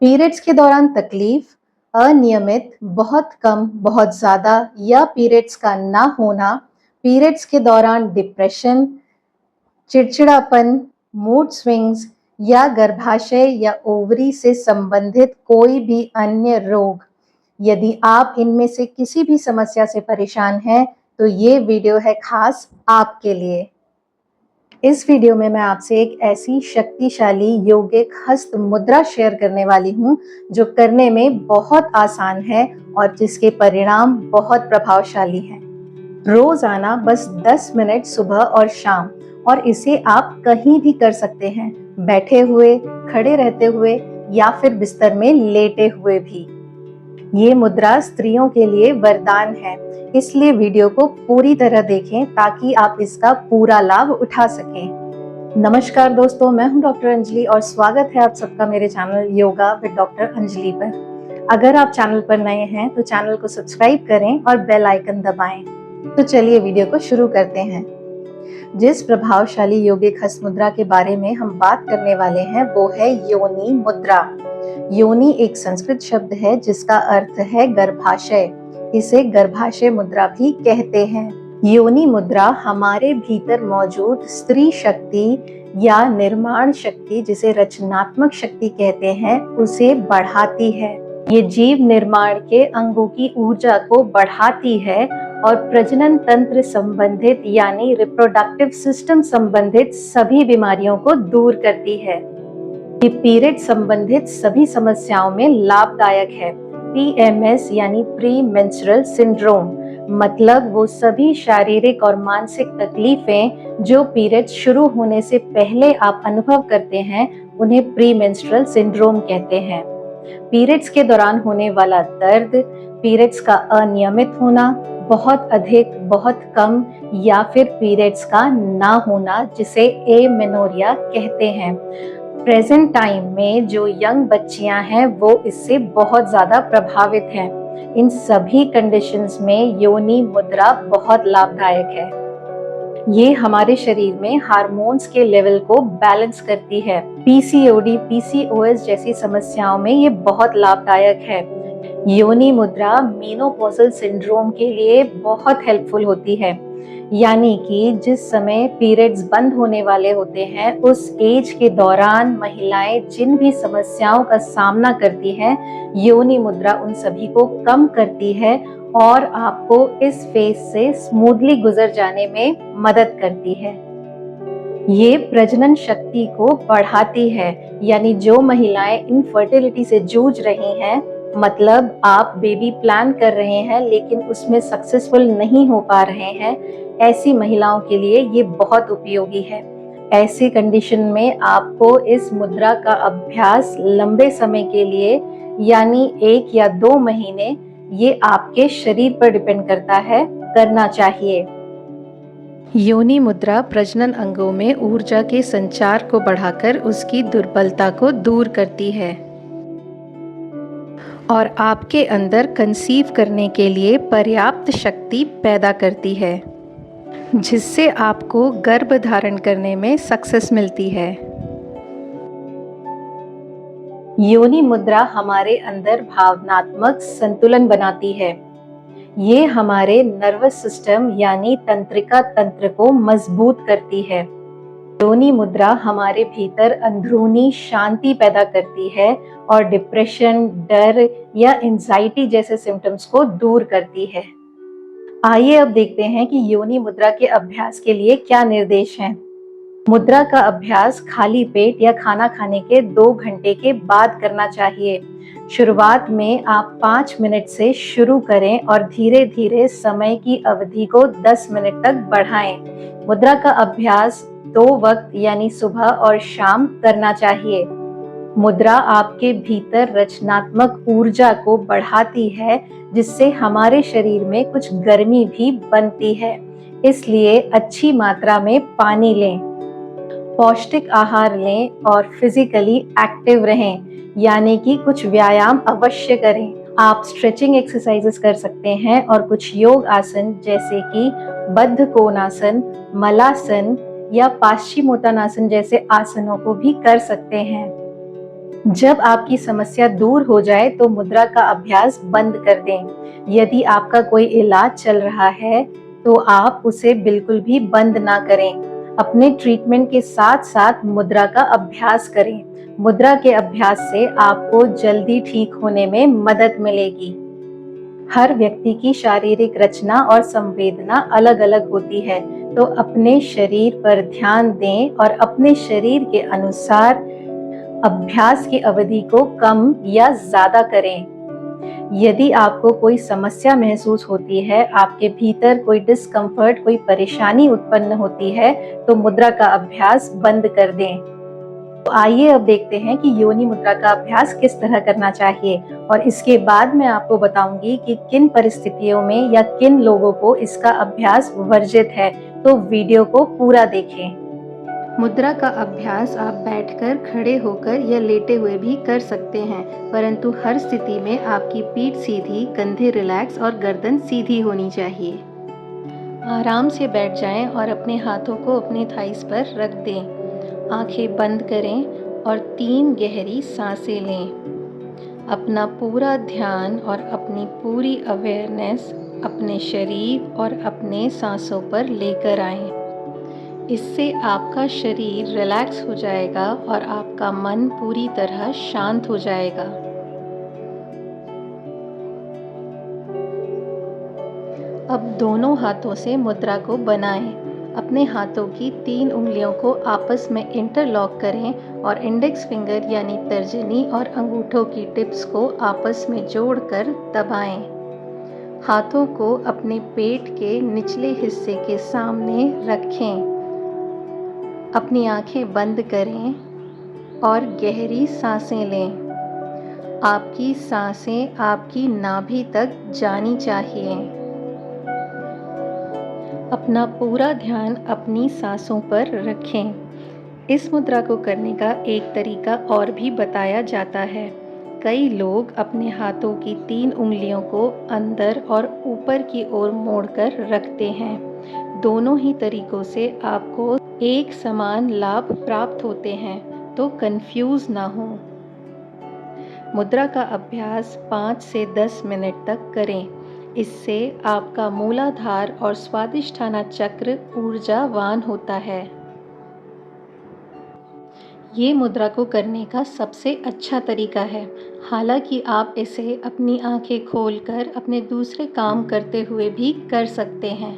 Periods के दौरान तकलीफ, अनियमित, बहुत कम, बहुत ज़्यादा या पीरियड्स का ना होना, पीरियड्स के दौरान डिप्रेशन, चिड़चिड़ापन, मूड स्विंग्स या गर्भाशय या ओवरी से संबंधित कोई भी अन्य रोग। यदि आप इनमें से किसी भी समस्या से परेशान हैं, तो ये वीडियो है खास आपके लिए। इस वीडियो में मैं आपसे एक ऐसी शक्तिशाली योगिक हस्त मुद्रा शेयर करने वाली हूँ जो करने में बहुत आसान है और जिसके परिणाम बहुत प्रभावशाली हैं। रोजाना बस 10 मिनट सुबह और शाम, और इसे आप कहीं भी कर सकते हैं, बैठे हुए, खड़े रहते हुए या फिर बिस्तर में लेटे हुए भी। ये मुद्रा स्त्रियों के लिए वरदान है, इसलिए वीडियो को पूरी तरह देखें ताकि आप इसका पूरा लाभ उठा सकें। नमस्कार दोस्तों, मैं हूं डॉक्टर अंजलि और स्वागत है आप सबका मेरे channel yoga with doctor Anjali पर। अगर आप चैनल पर नए हैं तो चैनल को सब्सक्राइब करें और बेल आइकन दबाएं। तो चलिए वीडियो को शुरू करते हैं। जिस प्रभावशाली योगिक हस्त मुद्रा के बारे में हम बात करने वाले हैं वो है योनि मुद्रा। योनि एक संस्कृत शब्द है जिसका अर्थ है गर्भाशय। इसे गर्भाशय मुद्रा भी कहते हैं। योनि मुद्रा हमारे भीतर मौजूद स्त्री शक्ति या निर्माण शक्ति, जिसे रचनात्मक शक्ति कहते हैं, उसे बढ़ाती है। ये जीव निर्माण के अंगों की ऊर्जा को बढ़ाती है और प्रजनन तंत्र संबंधित यानी रिप्रोडक्टिव सिस्टम संबंधित सभी बीमारियों को दूर करती है। ये पीरियड संबंधित सभी समस्याओं में लाभदायक है। PMS यानी प्री मेंस्ट्रुअल सिंड्रोम, मतलब वो सभी शारीरिक और मानसिक तकलीफें जो पीरियड शुरू होने से पहले आप अनुभव करते हैं, उन्हें प्री मेंस्ट्रुअल सिंड्रोम कहते हैं। पीरियड्स के दौरान होने वाला दर्द, पीरियड्स का अनियमित होना, बहुत अधिक, बहुत कम या फिर पीरियड्स का ना होना, जिसे एमेनोरिया कहते हैं। प्रेजेंट टाइम में जो यंग बच्चियां हैं वो इससे बहुत ज्यादा प्रभावित हैं। इन सभी कंडीशंस में योनि मुद्रा बहुत लाभदायक है। ये हमारे शरीर में हार्मोन्स के लेवल को बैलेंस करती है। PCOD, PCOS जैसी समस्याओं में ये बहुत लाभदायक है। योनि मुद्रा मेनोपॉजल सिंड्रोम के लिए बहुत हेल्पफुल होती है, यानी कि जिस समय पीरियड्स बंद होने वाले होते हैं उस एज के दौरान महिलाएं जिन भी समस्याओं का सामना करती हैं, योनि मुद्रा उन सभी को कम करती है और आपको इस फेज से स्मूथली गुजर जाने में मदद करती है। ये प्रजनन शक्ति को बढ़ाती है, यानी जो महिलाएं इनफर्टिलिटी से जूझ रही हैं, मतलब आप बेबी प्लान कर रहे हैं लेकिन उसमें सक्सेसफुल नहीं हो पा रहे हैं, ऐसी महिलाओं के लिए ये बहुत उपयोगी है। ऐसी कंडीशन में आपको इस मुद्रा का अभ्यास लंबे समय के लिए, यानी 1 या 2 महीने, ये आपके शरीर पर डिपेंड करता है, करना चाहिए। योनि मुद्रा प्रजनन अंगों में ऊर्जा के संचार को बढ़ाकर उसकी दुर्बलता को दूर करती है और आपके अंदर कंसीव करने के लिए पर्याप्त शक्ति पैदा करती है, जिससे आपको गर्भ धारण करने में सक्सेस मिलती है। योनि मुद्रा हमारे अंदर भावनात्मक संतुलन बनाती है। ये हमारे नर्वस सिस्टम यानी तंत्रिका तंत्र को मजबूत करती है। योनि मुद्रा हमारे भीतर अंदरूनी शांति पैदा करती है और डिप्रेशन, डर या एंजाइटी जैसे सिम्टम्स को दूर करती है। आइए अब देखते हैं कि योनि मुद्रा के अभ्यास के लिए क्या निर्देश हैं। मुद्रा का अभ्यास खाली पेट या खाना खाने के 2 घंटे के बाद करना चाहिए। शुरुआत में आप 5 मिनट से शुरू करें और धीरे धीरे समय की अवधि को 10 मिनट तक बढ़ाएं। मुद्रा का अभ्यास 2 वक्त यानी सुबह और शाम करना चाहिए। मुद्रा आपके भीतर रचनात्मक ऊर्जा को बढ़ाती है, जिससे हमारे शरीर में कुछ गर्मी भी बनती है। इसलिए अच्छी मात्रा में पानी लें, पौष्टिक आहार लें और फिजिकली एक्टिव रहें, यानी कि कुछ व्यायाम अवश्य करें। आप स्ट्रेचिंग एक्सरसाइजेस कर सकते हैं और कुछ योग आसन जैसे कि बद्ध कोणासन, मलासन या पाश्चिमोत्तानासन जैसे आसनों को भी कर सकते हैं। जब आपकी समस्या दूर हो जाए तो मुद्रा का अभ्यास बंद कर दें। यदि आपका कोई इलाज चल रहा है तो आप उसे बिल्कुल भी बंद ना करें। अपने ट्रीटमेंट के साथ साथ मुद्रा का अभ्यास करें। मुद्रा के अभ्यास से आपको जल्दी ठीक होने में मदद मिलेगी। हर व्यक्ति की शारीरिक रचना और संवेदना अलग-अलग होती है, तो अपने शरीर पर ध्यान दें और अपने शरीर के अनुसार अभ्यास की अवधि को कम या ज्यादा करें। यदि आपको कोई समस्या महसूस होती है, आपके भीतर कोई डिस्कम्फर्ट, कोई परेशानी उत्पन्न होती है, तो मुद्रा का अभ्यास बंद कर दें। तो आइए अब देखते हैं कि योनि मुद्रा का अभ्यास किस तरह करना चाहिए और इसके बाद मैं आपको बताऊंगी कि किन परिस्थितियों में या किन लोगों को इसका अभ्यास वर्जित है। तो वीडियो को पूरा देखें। मुद्रा का अभ्यास आप बैठकर, खड़े होकर या लेटे हुए भी कर सकते हैं, परंतु हर स्थिति में आपकी पीठ सीधी, कंधे रिलैक्स और गर्दन सीधी होनी चाहिए। आराम से बैठ जाएं और अपने हाथों को अपने थाइस पर रख दें। आंखें बंद करें और 3 गहरी सांसें लें। अपना पूरा ध्यान और अपनी पूरी अवेयरनेस अपने शरीर और अपने सांसों पर लेकर आएं। इससे आपका शरीर रिलैक्स हो जाएगा और आपका मन पूरी तरह शांत हो जाएगा। अब दोनों हाथों से मुद्रा को बनाएं। अपने हाथों की 3 उंगलियों को आपस में इंटरलॉक करें और इंडेक्स फिंगर यानी तर्जनी और अंगूठों की टिप्स को आपस में जोड़कर दबाएं। हाथों को अपने पेट के निचले हिस्से के सामने रखें। अपनी आंखें बंद करें और गहरी सांसें लें। आपकी सांसें आपकी नाभि तक जानी चाहिए। अपना पूरा ध्यान अपनी सांसों पर रखें। इस मुद्रा को करने का एक तरीका और भी बताया जाता है। कई लोग अपने हाथों की 3 उंगलियों को अंदर और ऊपर की ओर मोड़कर रखते हैं। दोनों ही तरीकों से आपको एक समान लाभ प्राप्त होते हैं, तो कंफ्यूज ना हो। मुद्रा का अभ्यास 5 से 10 मिनट तक करें। इससे आपका मूलाधार और स्वादिष्ठाना चक्र ऊर्जावान होता है। ये मुद्रा को करने का सबसे अच्छा तरीका है। हालांकि आप इसे अपनी आंखें खोलकर अपने दूसरे काम करते हुए भी कर सकते हैं।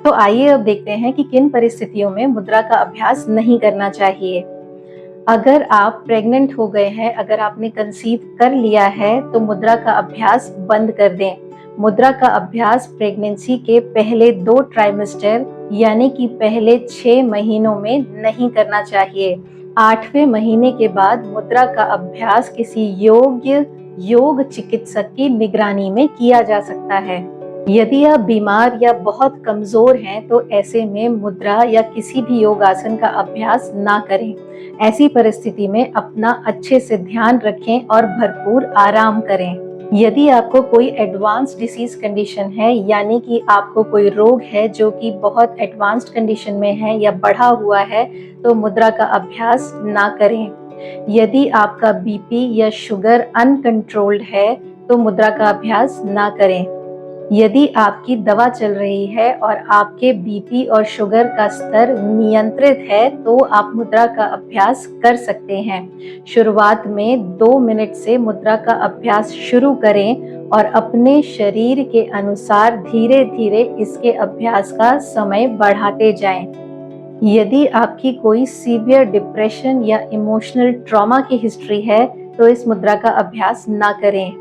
तो आइए अब देखते हैं कि किन परिस्थितियों में मुद्रा का अभ्यास नहीं करना चाहिए। अगर आप प्रेग्नेंट हो गए हैं, अगर आपने कंसीव कर लिया है, तो मुद्रा का अभ्यास बंद कर दें। मुद्रा का अभ्यास प्रेगनेंसी के पहले 2 ट्राइमेस्टर यानी कि पहले 6 महीनों में नहीं करना चाहिए। 8वें महीने के बाद मुद्रा का अभ्यास किसी योग्य योग चिकित्सक की निगरानी में किया जा सकता है। यदि आप बीमार या बहुत कमजोर हैं, तो ऐसे में मुद्रा या किसी भी योगासन का अभ्यास ना करें। ऐसी परिस्थिति में अपना अच्छे से ध्यान रखें और भरपूर आराम करें। यदि आपको कोई एडवांस डिसीज कंडीशन है, यानी कि आपको कोई रोग है जो कि बहुत एडवांस्ड कंडीशन में है या बढ़ा हुआ है, तो मुद्रा का अभ्यास ना करें। यदि आपका बीपी या शुगर अनकंट्रोल्ड है, तो मुद्रा का अभ्यास ना करें। यदि आपकी दवा चल रही है और आपके बीपी और शुगर का स्तर नियंत्रित है, तो आप मुद्रा का अभ्यास कर सकते हैं। शुरुआत में 2 मिनट से मुद्रा का अभ्यास शुरू करें और अपने शरीर के अनुसार धीरे धीरे इसके अभ्यास का समय बढ़ाते जाएं। यदि आपकी कोई सीवियर डिप्रेशन या इमोशनल ट्रॉमा की हिस्ट्री है, तो इस मुद्रा का अभ्यास ना करें।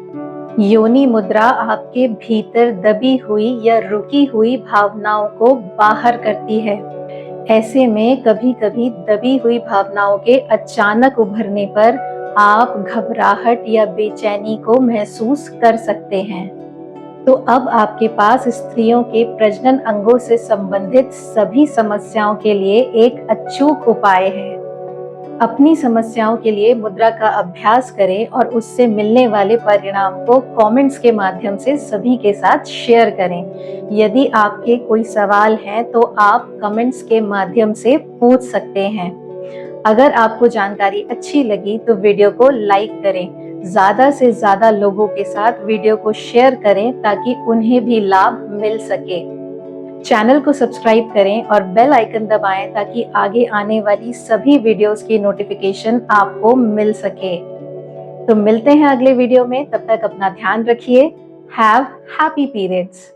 योनि मुद्रा आपके भीतर दबी हुई या रुकी हुई भावनाओं को बाहर करती है। ऐसे में कभी-कभी दबी हुई भावनाओं के अचानक उभरने पर आप घबराहट या बेचैनी को महसूस कर सकते हैं। तो अब आपके पास स्त्रियों के प्रजनन अंगों से संबंधित सभी समस्याओं के लिए एक अचूक उपाय है। अपनी समस्याओं के लिए मुद्रा का अभ्यास करें और उससे मिलने वाले परिणाम को कमेंट्स के माध्यम से सभी के साथ शेयर करें। यदि आपके कोई सवाल हैं, तो आप कमेंट्स के माध्यम से पूछ सकते हैं। अगर आपको जानकारी अच्छी लगी तो वीडियो को लाइक करें, ज्यादा से ज्यादा लोगों के साथ वीडियो को शेयर करें ताकि उन्हें भी लाभ मिल सके। चैनल को सब्सक्राइब करें और बेल आइकन दबाएं ताकि आगे आने वाली सभी वीडियोस की नोटिफिकेशन आपको मिल सके। तो मिलते हैं अगले वीडियो में, तब तक अपना ध्यान रखिए। Have happy periods.